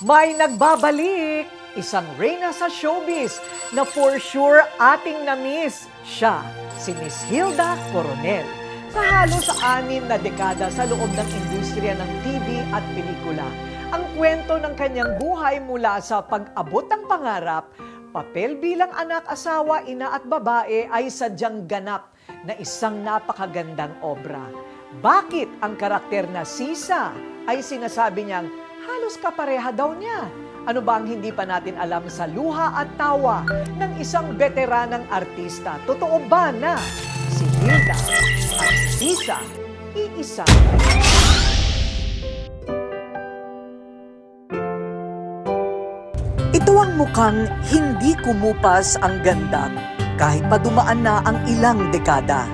May nagbabalik! Isang reyna sa showbiz na for sure ating na-miss. Siya, si Miss Hilda Coronel. Sa halos 6 na dekada sa loob ng industriya ng TV at pelikula, ang kwento ng kanyang buhay mula sa pag-abot ng pangarap, papel bilang anak, asawa, ina at babae ay sadyang ganap na isang napakagandang obra. Bakit ang karakter na Sisa ay sinasabi niyang halos kapareha daw niya? Ano ba ang hindi pa natin alam sa luha at tawa ng isang veteranang artista? Totoo ba na si Hilda at Sisa iisa? Ito ang mukhang hindi kumupas ang ganda kahit pa dumaan na ang ilang dekada.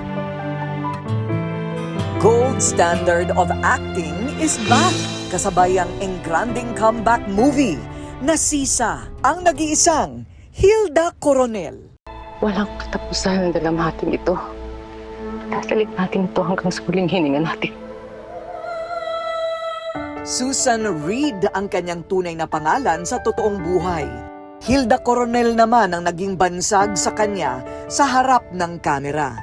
Gold standard of acting is back kasabay ang engranding comeback movie na Sisa, ang nag-iisang Hilda Coronel. Walang katapusan ang dalamating ito. Dasalit natin ito hanggang sa huling hininga natin. Susan Reed ang kanyang tunay na pangalan sa totoong buhay. Hilda Coronel naman ang naging bansag sa kanya sa harap ng kamera.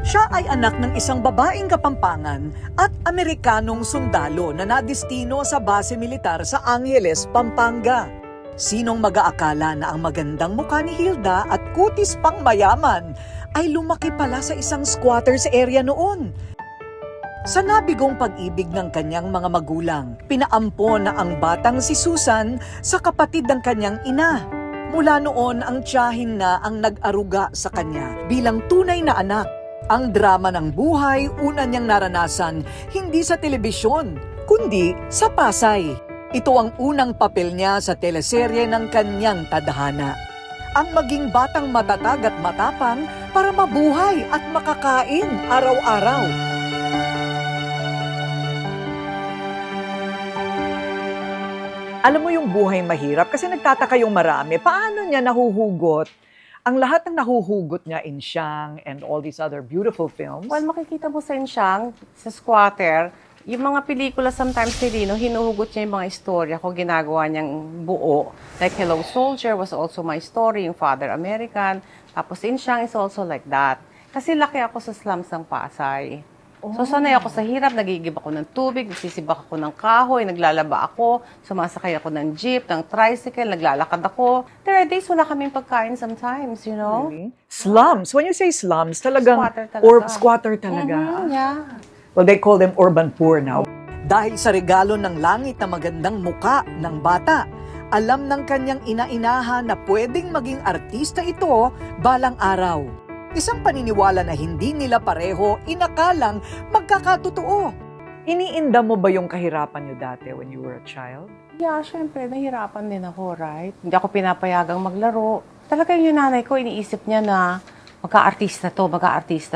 Siya ay anak ng isang babaeng Kapampangan at Amerikanong sundalo na nadistino sa base militar sa Angeles, Pampanga. Sinong mag-aakala na ang magandang mukha ni Hilda at kutis pang mayaman ay lumaki pala sa isang squatters area noon. Sa nabigong pag-ibig ng kanyang mga magulang, pinaampon na ang batang si Susan sa kapatid ng kanyang ina. Mula noon, ang tiyahin na ang nag-aruga sa kanya bilang tunay na anak. Ang drama ng buhay, una niyang naranasan hindi sa telebisyon, kundi sa Pasay. Ito ang unang papel niya sa teleserye ng kanyang tadhana. Ang maging batang matatag at matapang para mabuhay at makakain araw-araw. Alam mo yung buhay mahirap kasi nagtataka yung marami. Paano niya nahuhugot ang lahat ng nahuhugot niya in Siyang and all these other beautiful films? Well, makikita mo sa Insyang, sa Squatter, yung mga pelikula sometimes ni Rino, hinuhugot niya yung mga istorya ko, ginagawa niyang buo. Like Hello Soldier was also my story, yung Father American. Tapos Insyang is also like that. Kasi laki ako sa slums ng Pasay. So sanay ako sa hirap, nagigib ako ng tubig, nagsisibak ako ng kahoy, naglalaba ako, sumasakay ako ng jeep, ng tricycle, naglalakad ako. There are days wala kaming pagkain sometimes, you know? Really? Slums. When you say slums, talagang Squatter talaga. or squatter talaga. Yeah. Well, they call them urban poor now. Dahil sa regalo ng langit na magandang muka ng bata, alam ng kanyang ina-inahan na pwedeng maging artista ito balang araw. Isang paniniwala na hindi nila pareho, inakalang magkakatotoo. Iniinda mo ba yung kahirapan niyo dati when you were a child? Yeah, syempre, nahirapan din ako, right? Hindi ako pinapayagang maglaro. Talaga yung nanay ko, iniisip niya na magka-artista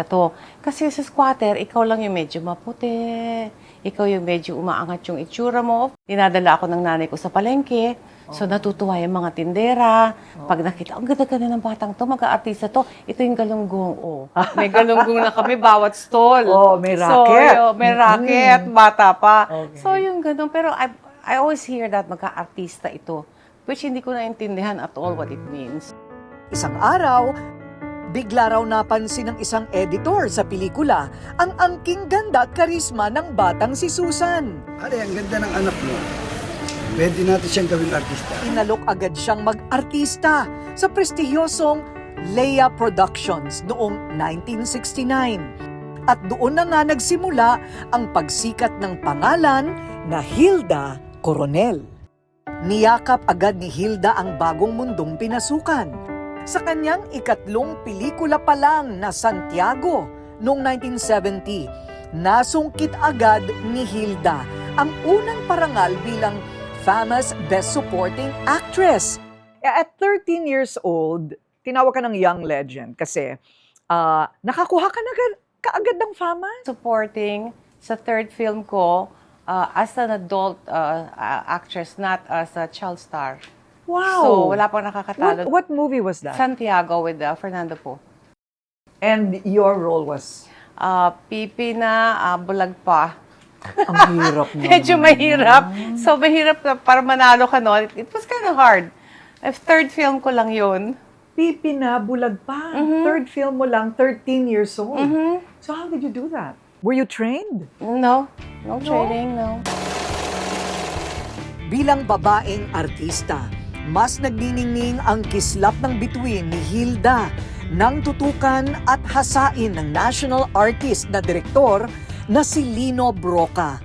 to. Kasi sa squatter, ikaw lang yung medyo maputi. Ikaw yung medyo umaangat yung itsura mo. Dinadala ako ng nanay ko sa palengke. So natutuwa yung mga tindera. Pag nakita, ang ganda-ganda ng batang to, magka-artista to. Ito yung galunggong. Oh. May galunggong na kami bawat stall. Oh, may racket. So, may racket, bata pa. Okay. So yung ganun. Pero I always hear that magka-artista ito. Which hindi ko naintindihan at all what it means. Isang araw, bigla raw napansin ng isang editor sa pelikula ang angking ganda at karisma ng batang si Susan. Ari, ang ganda ng anak mo. Pwede natin siyang gawing artista. Inalok agad siyang mag-artista sa prestihiyosong Leia Productions noong 1969. At doon na nga nagsimula ang pagsikat ng pangalan na Hilda Coronel. Niyakap agad ni Hilda ang bagong mundong pinasukan. Sa kanyang ikatlong pelikula pa lang na Santiago noong 1970, nasungkit agad ni Hilda ang unang parangal bilang famous Best Supporting Actress. At 13 years old, tinawag ka ng young legend kasi nakakuha ka na kaagad ng fama. Supporting sa third film ko as an adult actress, not as a child star. Wow! So, wala pang nakakatalo. What movie was that? Santiago with Fernando Po. And your role was? Pipi na, bulag pa. Ang hirap naman. Medyo mahirap. So, mahirap na para manalo ka no. It was kind of hard. Third film ko lang yun. Pipi na, bulag pa. Third film mo lang, 13 years old. So how did you do that? Were you trained? No training, no. Bilang babaeng artista, mas nagniningning ang kislap ng bituin ni Hilda nang tutukan at hasain ng national artist na direktor na si Lino Broca.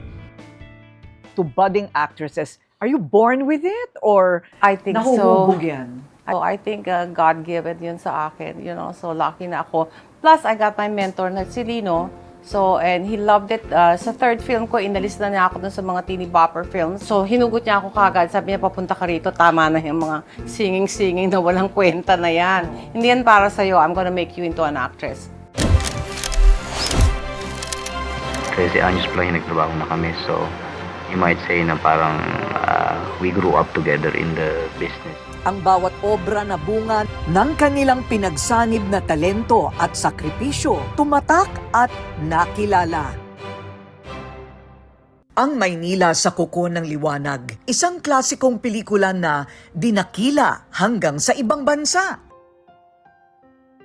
To budding actresses, are you born with it or I think so. nahuhubog yan? I think God gave it yun sa akin, you know, so lucky na ako. Plus, I got my mentor na si Lino. So, and he loved it. Sa third film ko, inalis na niya ako dun sa mga teeny bopper films. So, hinugot niya ako kagad. Sabi niya, papunta ka rito, tama na yung mga singing-singing na walang kwenta na yan. Hindi yan para sa'yo. I'm gonna make you into an actress. Kasi si Angeles Play nagtrabaho na kami, so you might say na parang we grew up together in the business. Ang bawat obra na bunga ng kanilang pinagsanib na talento at sakripisyo, tumatak at nakilala. Ang Maynila sa Kuko ng Liwanag, isang klasikong pelikula na dinakila hanggang sa ibang bansa.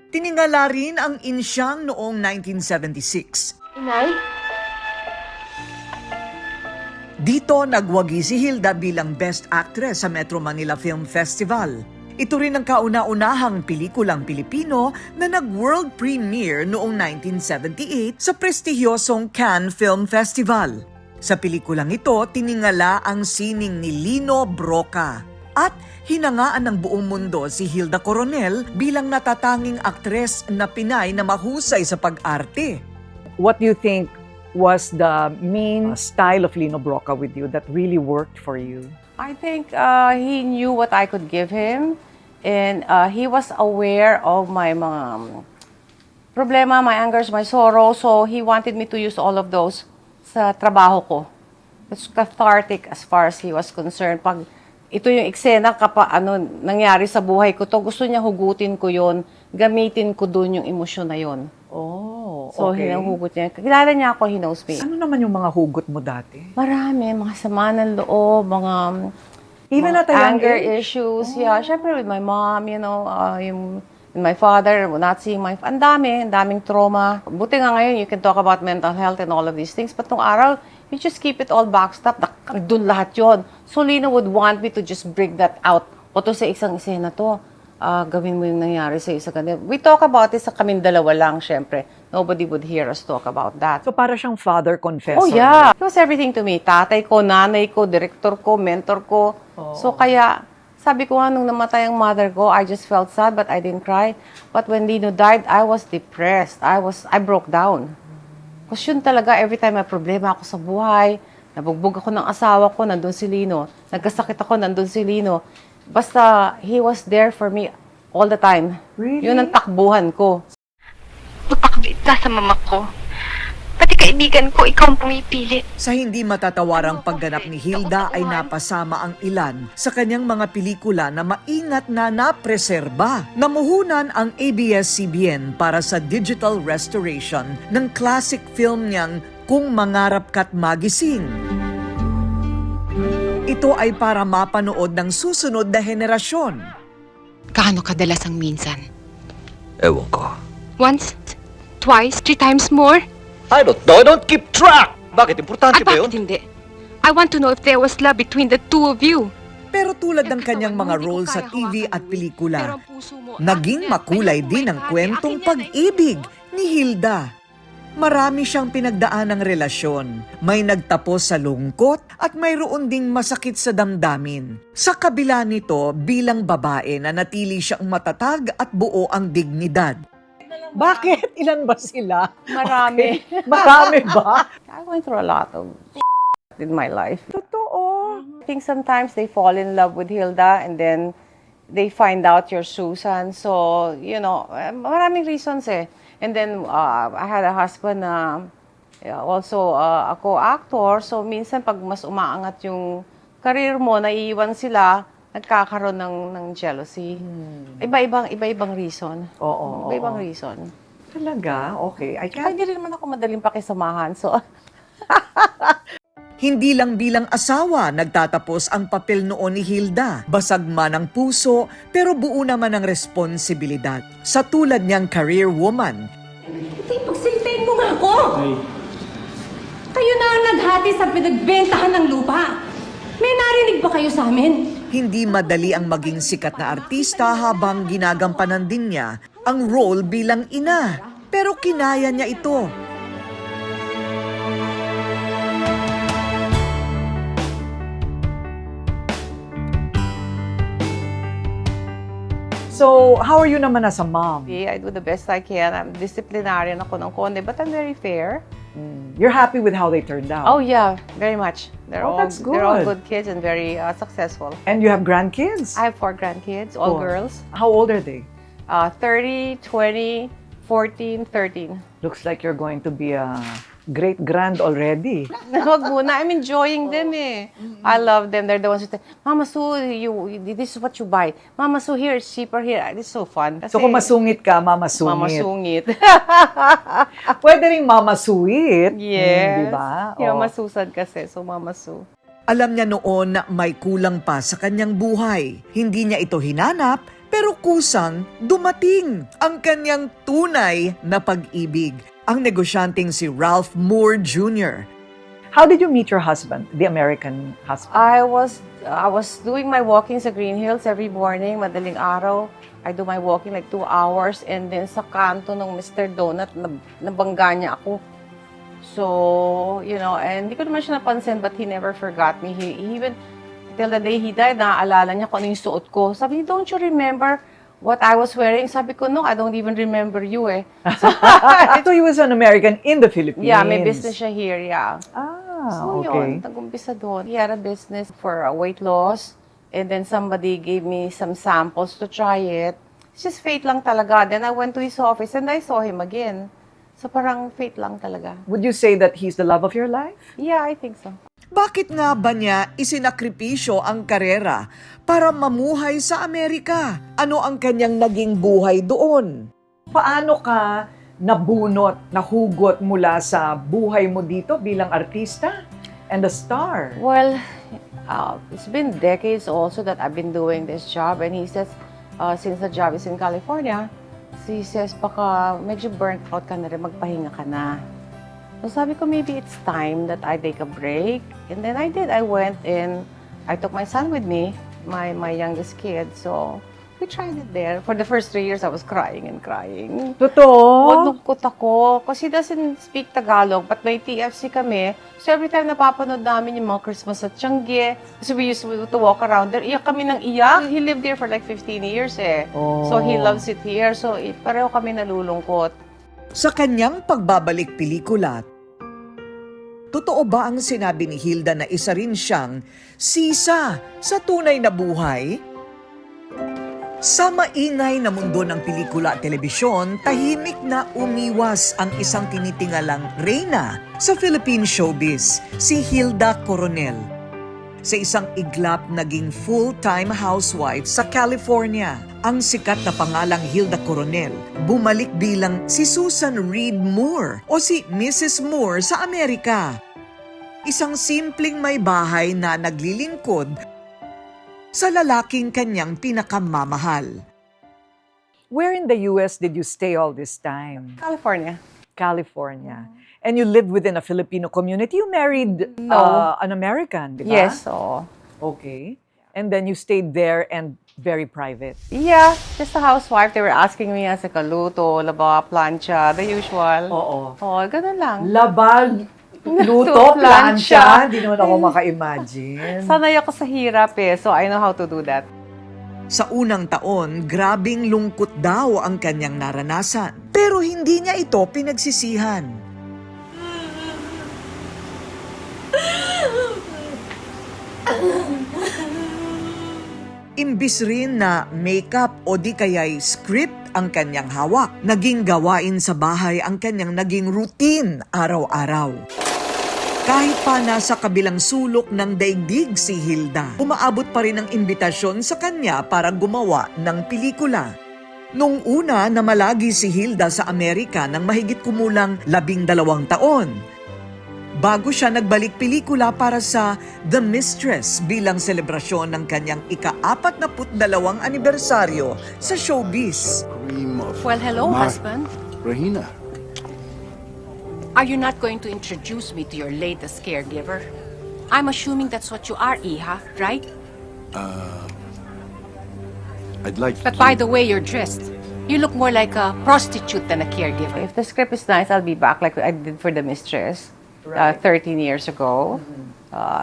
Tiningala rin ang insyang noong 1976. Inay? Dito nagwagi si Hilda bilang Best Actress sa Metro Manila Film Festival. Ito rin ang kauna-unahang pelikulang Pilipino na nag-world premiere noong 1978 sa prestihiyosong Cannes Film Festival. Sa pelikulang ito, tiningala ang sining ni Lino Broca at hinangaan ng buong mundo si Hilda Coronel bilang natatanging aktres na Pinay na mahusay sa pag-arte. What do you think was the main style of Lino Broca with you that really worked for you? I think he knew what I could give him. And he was aware of my mga problema, my angers, my sorrow. So he wanted me to use all of those sa trabaho ko. It's cathartic as far as he was concerned. Pag ito yung eksena, nangyari sa buhay ko to, gusto niya hugutin ko yon, gamitin ko dun yung emosyon na yon. Oh, So, hinuhugot niya. Kilala niya ako, he knows me. Ano naman yung mga hugot mo dati? Marami, mga sama ng loob, mga Even mga at a young anger age? issues. Yeah, syempre with my mom, you know, with my father, not seeing my... Ang daming trauma. Buti nga ngayon, you can talk about mental health and all of these things. But nung araw, you just keep it all backed up. Doon lahat yon. So, Lino would want me to just bring that out. O to sa isang eksena to, gawin mo yung nangyari sa isa ganito. We talk about it sa kaming dalawa lang, syempre. Nobody would hear us talk about that. So para siyang father confessor. Oh yeah, he was everything to me. Tatay ko, nanay ko, director ko, mentor ko. So kaya, sabi ko nga nung namatay ang mother ko, I just felt sad but I didn't cry. But when Lino died, I was depressed. I broke down. Kasi yun talaga, every time may problema ako sa buhay, nabugbog ako ng asawa ko, nandun si Lino. Nagkasakit ako, nandun si Lino. Basta, he was there for me all the time. Really? Yun ang takbuhan ko. Magpakabit ka sa mama ko. Pati kaibigan ko, ikaw ang pumipili. Sa hindi matatawarang pagganap ni Hilda ay napasama ang ilan sa kanyang mga pelikula na maingat na napreserba. Namuhunan ang ABS-CBN para sa digital restoration ng classic film niyang Kung Mangarap Ka't Magising. Ito ay para mapanood ng susunod na henerasyon. Gaano kadalas ang minsan? Ewan ko. Once? Twice? 3 times more? I don't know. I don't keep track. Bakit? Importante At ba yun? bakit hindi? I want to know if there was love between the two of you. Pero tulad ng kanyang mga role sa TV at pelikula, naging makulay din ang kwentong pag-ibig ni Hilda. Marami siyang pinagdaan ng relasyon. May nagtapos sa lungkot at mayroon ding masakit sa damdamin. Sa kabila nito, bilang babae na natili siyang matatag at buo ang dignidad. Bakit? Ilan ba sila? Marami. Okay. Marami ba? I went through a lot of in my life. Totoo. I think sometimes they fall in love with Hilda and then they find out you're Susan. So, you know, maraming reasons eh. And then I had a husband na also ako actor. So, minsan pag mas umaangat yung career mo, naiiwan sila, nagkakaroon ng jealousy. Iba-ibang reason. Oo. Iba-ibang reason. Talaga? Okay. Kaya hindi rin naman ako madaling pakisamahan. So, Hindi lang bilang asawa nagtatapos ang papel noon ni Hilda. Basag man ang puso, pero buo naman ang responsibilidad. Sa tulad niyang career woman, Hindi, pagsiltayin mo nga ako! Kayo na ang naghati sa pinagbentahan ng lupa. May narinig ba kayo sa amin? hindi madali ang maging sikat na artista habang ginagampanan din niya ang role bilang ina. Pero kinaya niya ito. So, how are you naman as a mom? I do the best I can. I'm disciplinarian ako ng konti, but I'm very fair. You're happy with how they turned out? Oh yeah, very much. They're Oh, all that's they're all good. good kids and very successful. And you have grandkids? I have 4 grandkids, all Four. girls. How old are they? 30, 20, 14, 13. Looks like you're going to be a great grand already. Wag muna. I'm enjoying them eh. I love them. They're the ones who say, Mama Sue, this is what you buy. Mama Sue, here, it's cheaper here. This is so fun. So kung masungit ka, mamasungit. Mama Sungit. Pwede ring mamasuit. Yes. Di ba? Yeah, Oh. masusan kasi. So Mama Sue. Alam niya noon na may kulang pa sa kanyang buhay. Hindi niya ito hinanap, pero kusang dumating ang kanyang tunay na pag-ibig. Ang negosyanteng si Ralph Moore Jr. How did you meet your husband, the American husband? I was doing my walking sa Green Hills every morning, madaling araw. I do my walking like 2 hours and then sa kanto ng Mr. Donut, nabangga niya ako. So, you know, and hindi ko naman siya napansin but he never forgot me. He even, till the day he died, naaalala niya kung ano yung suot ko. Sabi niya, don't you remember what I was wearing? Sabi ko, no, I don't even remember you eh. So he was an American in the Philippines? Yeah, may business siya here, yeah. Ah, So okay. yun, nag-umpisa doon. He had a business for weight loss. And then somebody gave me some samples to try it. It's just fate lang talaga. Then I went to his office and I saw him again. So parang fate lang talaga. Would you say that he's the love of your life? Yeah, I think so. Bakit nga ba niya isinakripisyo ang karera para mamuhay sa Amerika? Ano ang kanyang naging buhay doon? Paano ka nabunot, nahugot mula sa buhay mo dito bilang artista and a star? Well, it's been decades also that I've been doing this job. And he says, since the job is in California, he says, baka medyo burnt out ka na rin, magpahinga ka na. So sabi ko, maybe it's time that I take a break. And then I did. I went and I took my son with me, my youngest kid. So we tried it there. For the first 3 years, I was crying and crying. Totoo? Malungkot ako kasi he doesn't speak Tagalog but may TFC kami. So every time napapanood namin yung mga Christmas at Tiangge, kasi we used to walk around there, iyak kami ng iyak. He lived there for like 15 years eh. Oh. So he loves it here. So pareho kami nalulungkot. Sa kanyang pagbabalik pelikula, totoo ba ang sinabi ni Hilda na isa rin siyang sisa sa tunay na buhay? Sa maingay na mundo ng pelikula at telebisyon, tahimik na umiwas ang isang tinitingalang reyna sa Philippine showbiz, si Hilda Coronel. Sa isang iglap naging full-time housewife sa California. Ang sikat na pangalang Hilda Coronel bumalik bilang si Susan Reed Moore o si Mrs. Moore sa Amerika. Isang simpleng may bahay na naglilingkod sa lalaking kanyang pinakamamahal. Where in the US did you stay all this time? California. California. And you lived within a Filipino community. You married No. an American, di ba? Yes, so Okay. And then you stayed there and very private. yeah, just a housewife. They were asking me as a kaluto, laba, plancha, the usual. Oo. Oh, ganun lang. Labag, luto, Plancha. plancha. Hindi naman ako maka-imagine. Sanay ako sa hirap eh, so I know how to do that. Sa unang taon, grabing lungkot daw ang kanyang naranasan. Pero hindi niya ito pinagsisihan. Imbis rin na makeup o di kaya'y script ang kanyang hawak, naging gawain sa bahay ang kanyang naging routine araw-araw. Kahit pa nasa kabilang sulok ng daigdig si Hilda, umaabot pa rin ang imbitasyon sa kanya para gumawa ng pelikula. Nung una na malagi si Hilda sa Amerika ng mahigit kumulang 12 taon. bago siya nagbalik pelikula para sa The Mistress bilang selebrasyon ng kanyang ika-42 anibersaryo sa showbiz. Cream of Well, hello, husband. Rahina. Are you not going to introduce me to your latest caregiver? I'm assuming that's what you are, Iha, right? I'd like But by the way you're dressed, you look more like a prostitute than a caregiver. If the script is nice, I'll be back like I did for The Mistress 13 years ago.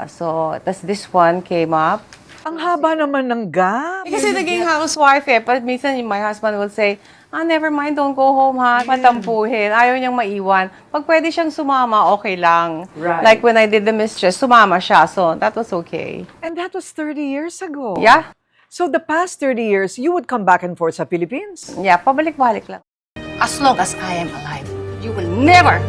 So, this one came up. Ang haba naman ng gap. Kasi naging housewife eh. But minsan my husband will say, never mind, don't go home ha. Matampuhin. Ayaw niyang maiwan. Pag pwede siyang sumama, okay lang. Right. Like when I did The Mistress, sumama siya. So, that was okay. And that was 30 years ago. Yeah. So the past 30 years, you would come back and forth sa Philippines? Yeah, pabalik-balik lang. As long as I am alive, you will never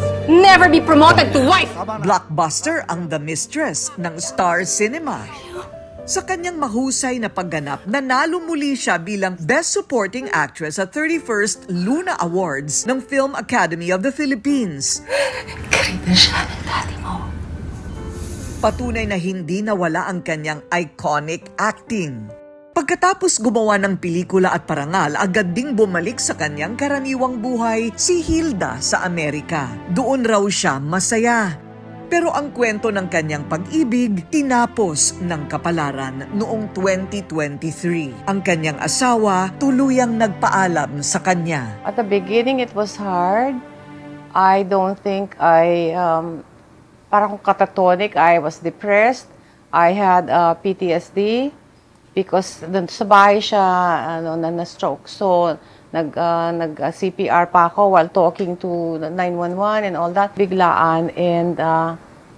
be promoted to wife! Blockbuster ang The Mistress ng Star Cinema. Sa kanyang mahusay na pagganap, nanalo muli siya bilang Best Supporting Actress sa 31st Luna Awards ng Film Academy of the Philippines. Patunay na hindi nawala ang kanyang iconic acting. Pagkatapos gumawa ng pelikula at parangal, agad ding bumalik sa kanyang karaniwang buhay si Hilda sa Amerika. Doon raw siya masaya. Pero ang kwento ng kanyang pag-ibig tinapos ng kapalaran noong 2023. Ang kanyang asawa tuluyang nagpaalam sa kanya. At the beginning, it was hard. I don't think parang catatonic. I was depressed. I had PTSD because sa bahay siya na-stroke. So, nag-CPR pa ako while talking to 911 and all that. Biglaan and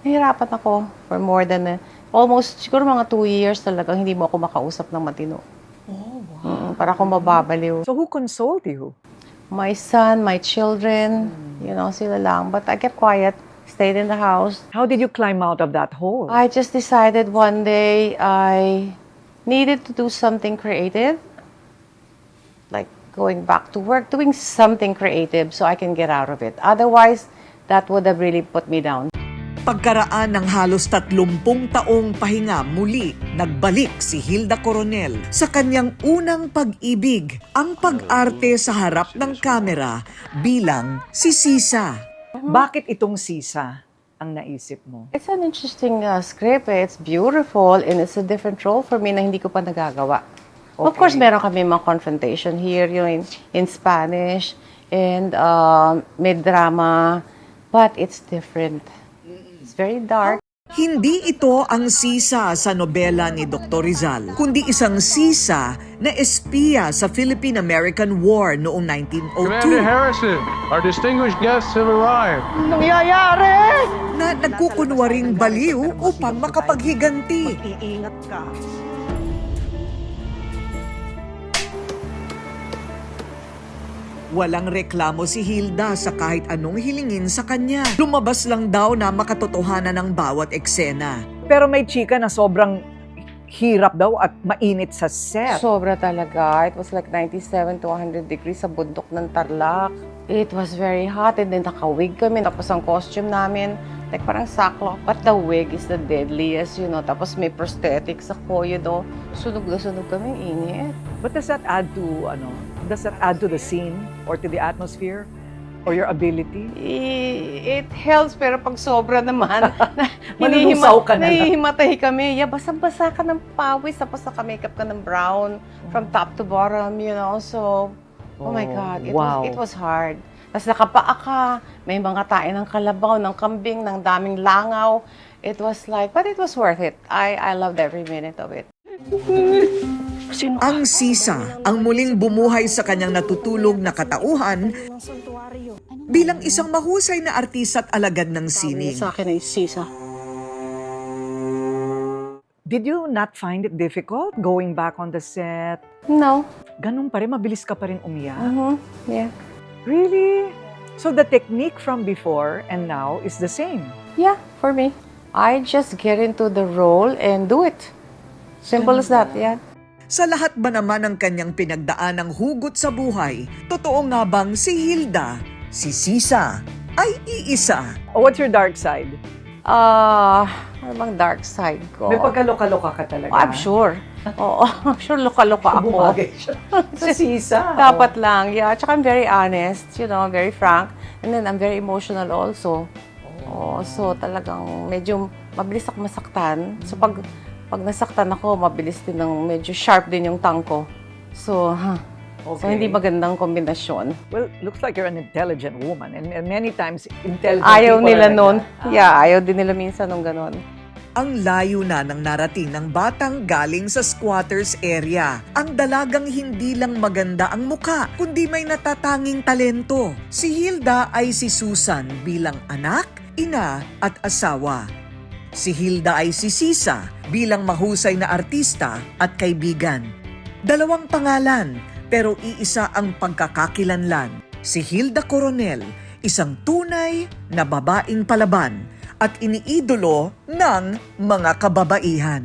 nahirapan ako for more than almost siguro mga 2 years talagang hindi mo ako makausap ng matino. Oh, wow. Para akong mababaliw. So who consoled you? My son, my children, sila lang. But I kept quiet, stayed in the house. How did you climb out of that hole? I just decided one day I needed to do something creative, like going back to work, doing something creative so I can get out of it. Otherwise, that would have really put me down. Pagkaraan ng halos 30 taong pahinga, muli nagbalik si Hilda Coronel sa kanyang unang pag-ibig, ang pag-arte sa harap ng kamera bilang si Sisa. Bakit itong Sisa ang naisip mo? It's an interesting script. It's beautiful and it's a different role for me na hindi ko pa nagagawa. Of course, meron kami mga confrontation here, in Spanish and may drama, but it's different. It's very dark. Hindi ito ang Sisa sa nobela ni Dr. Rizal, kundi isang Sisa na espiya sa Philippine-American War noong 1902. Commander Harrison, our distinguished guests have arrived. Na nagkukunwaring baliw upang makapaghiganti. Iingat ka. Walang reklamo si Hilda sa kahit anong hilingin sa kanya. Lumabas lang daw na makatotohanan ng bawat eksena. Pero may chika na sobrang hirap daw at mainit sa set. Sobra talaga. It was like 97 to 100 degrees sa bundok ng Tarlac. It was very hot and then naka-wig kami. Tapos ang costume namin, like parang sackcloth. But the wig is the deadliest, Tapos may prosthetics ako, Sunog na sunog kami, init. But does that add to, does that add to the scene or to the atmosphere or your ability? It helps, pero pag sobra naman, Malulusaw ka na lang. nahihimatay kami. Yeah, basang-basa ka ng pawis, tapos naka-makeup ka ng brown from top to bottom, So, oh my God, it was hard. Tapos nakapaa ka, may mga tae ng kalabaw, ng kambing, ng daming langaw. It was like, but it was worth it. I loved every minute of it. Ang Sisa ang muling bumuhay sa kanyang natutulog na katauhan bilang isang mahusay na artista at alagad ng sining. Sa akin ay Sisa. Did you not find it difficult going back on the set? No. Ganun pa rin, mabilis ka pa rin umiyak? Yeah. Really? So the technique from before and now is the same? Yeah, for me. I just get into the role and do it. Simple as that, yeah. Sa lahat ba naman ng kanyang pinagdaan ng hugot sa buhay, totoo nga bang si Hilda, si Sisa, ay iisa? Oh, what's your dark side? Ano bang dark side ko? May pagkaloka-loka ka talaga. Oh, I'm sure. Oo, I'm sure loka-loka ako. Bumagay siya. Sa sisa. Dapat lang, yeah. Tsaka I'm very honest, very frank. And then I'm very emotional also. Oh, so talagang medyo mabilis ako masaktan. So pag nasaktan ako, mabilis din medyo sharp din yung tongue ko. So, so hindi magandang kombinasyon. Well, looks like you're an intelligent woman. And many times, intelligent Ayaw people nila are like nun. that. Yeah, ayaw din nila minsan nung ganon. Ang layo na ng narating ng batang galing sa squatters area. Ang dalagang hindi lang maganda ang muka, kundi may natatanging talento. Si Hilda ay si Susan bilang anak, ina at asawa. Si Hilda ay si Sisa bilang mahusay na artista at kaibigan. Dalawang pangalan, pero iisa ang pagkakakilanlan. Si Hilda Coronel, isang tunay na babaeng palaban at iniidolo ng mga kababaihan.